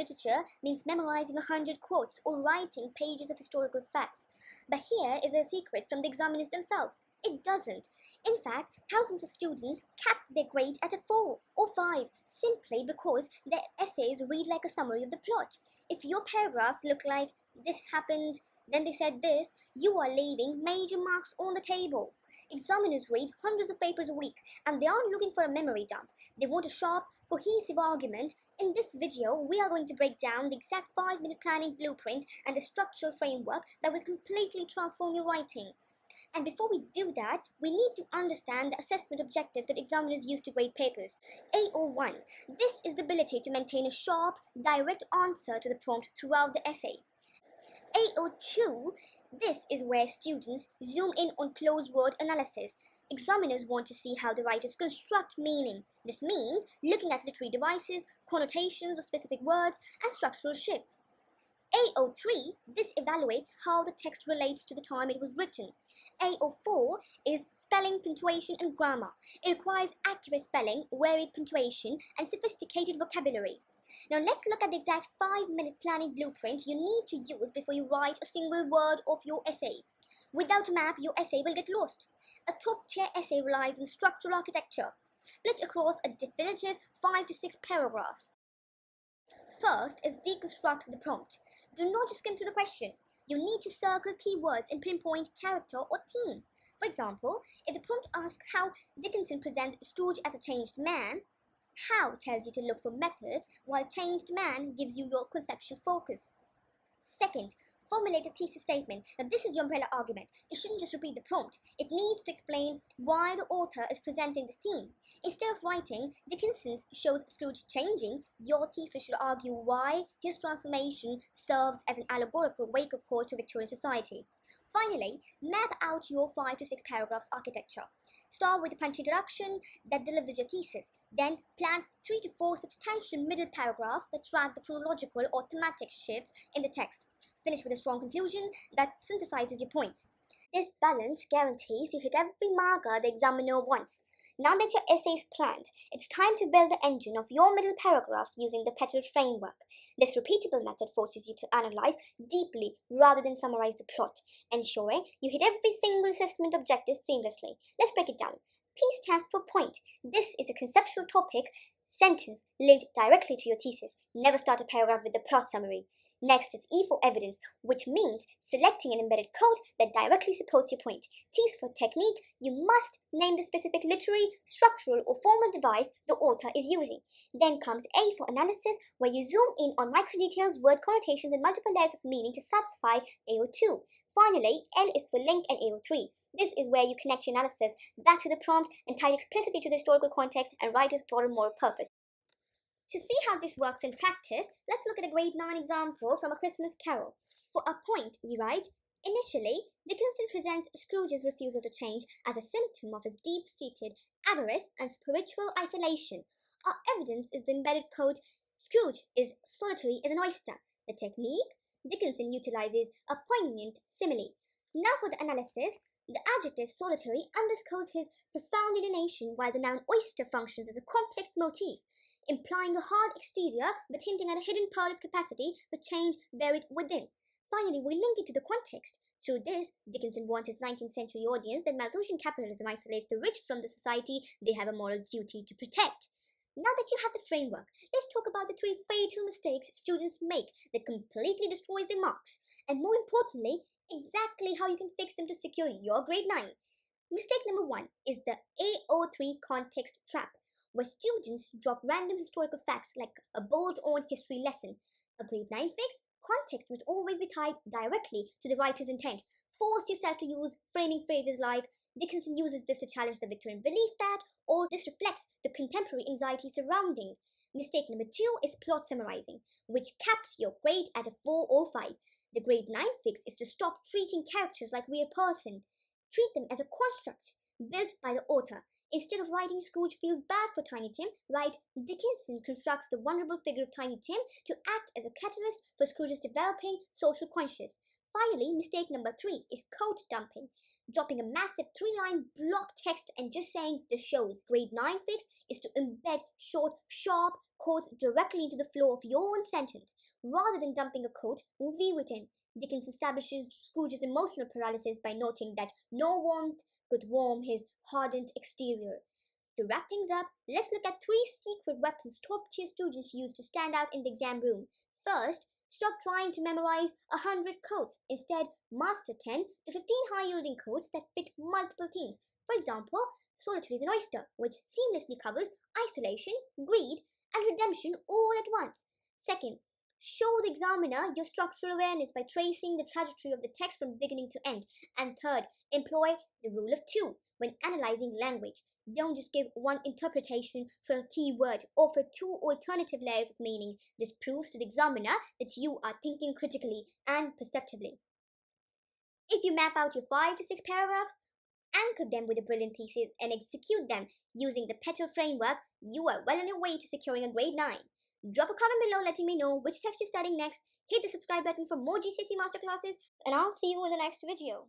Literature means memorizing 100 quotes or writing pages of historical facts. But here is a secret from the examiners themselves. It doesn't. In fact, thousands of students capped their grade at a 4 or 5 simply because their essays read like a summary of the plot. If your paragraphs look like "this happened, then they said this," you are leaving major marks on the table. Examiners read hundreds of papers a week and they aren't looking for a memory dump. They want a sharp, cohesive argument. In this video, we are going to break down the exact 5-minute planning blueprint and the structural framework that will completely transform your writing. And before we do that, we need to understand the assessment objectives that examiners use to grade papers. AO1. This is the ability to maintain a sharp, direct answer to the prompt throughout the essay. AO2. This is where students zoom in on closed word analysis. Examiners want to see how the writers construct meaning. This means looking at literary devices, connotations of specific words, and structural shifts. AO3, this evaluates how the text relates to the time it was written. AO4 is spelling, punctuation, and grammar. It requires accurate spelling, varied punctuation, and sophisticated vocabulary. Now let's look at the exact 5-minute planning blueprint you need to use before you write a single word of your essay. Without a map, your essay will get lost. A top-tier essay relies on structural architecture, split across a definitive 5 to 6 paragraphs. First is deconstruct the prompt. Do not just skim through the question. You need to circle keywords and pinpoint character or theme. For example, if the prompt asks how Dickinson presents Scrooge as a changed man, how tells you to look for methods, while changed man gives you your conceptual focus. Second, formulate a thesis statement. Now this is your umbrella argument. It shouldn't just repeat the prompt. It needs to explain why the author is presenting this theme. Instead of writing, Dickinson shows Scrooge changing, your thesis should argue why his transformation serves as an allegorical wake-up call to Victorian society. Finally, map out your 5 to 6 paragraphs architecture. Start with a punchy introduction that delivers your thesis. Then plant 3 to 4 substantial middle paragraphs that track the chronological or thematic shifts in the text. Finish with a strong conclusion that synthesizes your points. This balance guarantees you hit every marker the examiner wants. Now that your essay is planned, it's time to build the engine of your middle paragraphs using the PETAL framework. This repeatable method forces you to analyze deeply rather than summarize the plot, ensuring you hit every single assessment objective seamlessly. Let's break it down. P stands for point. This is a conceptual topic sentence linked directly to your thesis. Never start a paragraph with the plot summary. Next is E for evidence, which means selecting an embedded quote that directly supports your point. T is for technique. You must name the specific literary, structural, or formal device the author is using. Then comes A for analysis, where you zoom in on micro details, word connotations, and multiple layers of meaning to satisfy AO2. Finally, L is for link and AO3. This is where you connect your analysis back to the prompt and tie it explicitly to the historical context and writer's broader moral purpose. To see how this works in practice, let's look at a grade 9 example from A Christmas Carol. For a point, we write, initially, Dickinson presents Scrooge's refusal to change as a symptom of his deep-seated avarice and spiritual isolation. Our evidence is the embedded quote, Scrooge is solitary as an oyster. The technique, Dickinson utilizes a poignant simile. Now for the analysis, the adjective solitary underscores his profound alienation, while the noun oyster functions as a complex motif, implying a hard exterior but hinting at a hidden pearl of capacity for change buried within. Finally, we link it to the context. Through this, Dickinson warns his 19th century audience that Malthusian capitalism isolates the rich from the society they have a moral duty to protect. Now that you have the framework, let's talk about the 3 fatal mistakes students make that completely destroys their marks, and more importantly, exactly how you can fix them to secure your grade 9. Mistake number 1 is the AO3 context trap, where students drop random historical facts like a bolt-on history lesson. A grade 9 fix, context must always be tied directly to the writer's intent. Force yourself to use framing phrases like, Dickinson uses this to challenge the Victorian belief that, or this reflects the contemporary anxiety surrounding. Mistake number 2 is plot summarizing, which caps your grade at a 4 or 5. The grade 9 fix is to stop treating characters like real person. Treat them as a constructs built by the author. Instead of writing Scrooge feels bad for Tiny Tim, write Dickinson constructs the vulnerable figure of Tiny Tim to act as a catalyst for Scrooge's developing social conscience. Finally, mistake number 3 is quote dumping. dropping a massive 3-line block text and just saying "this shows." Grade 9 fix is to embed short, sharp quotes directly into the flow of your own sentence, rather than dumping a quote rewritten. Dickens establishes Scrooge's emotional paralysis by noting that no warmth could warm his hardened exterior. To wrap things up, let's look at 3 secret weapons top-tier students use to stand out in the exam room. First, stop trying to memorize 100 quotes. Instead, master 10 to 15 high-yielding quotes that fit multiple themes. For example, "Solitary is an oyster," which seamlessly covers isolation, greed, and redemption all at once. Second, show the examiner your structural awareness by tracing the trajectory of the text from beginning to end. And third, employ the rule of 2 when analyzing language. Don't just give one interpretation for a key word, offer 2 alternative layers of meaning. This proves to the examiner that you are thinking critically and perceptively. If you map out your 5 to 6 paragraphs, anchor them with a brilliant thesis, and execute them using the PETAL framework, you are well on your way to securing a grade 9. Drop a comment below letting me know which text you're studying next. Hit the subscribe button for more GCSE masterclasses, and I'll see you in the next video.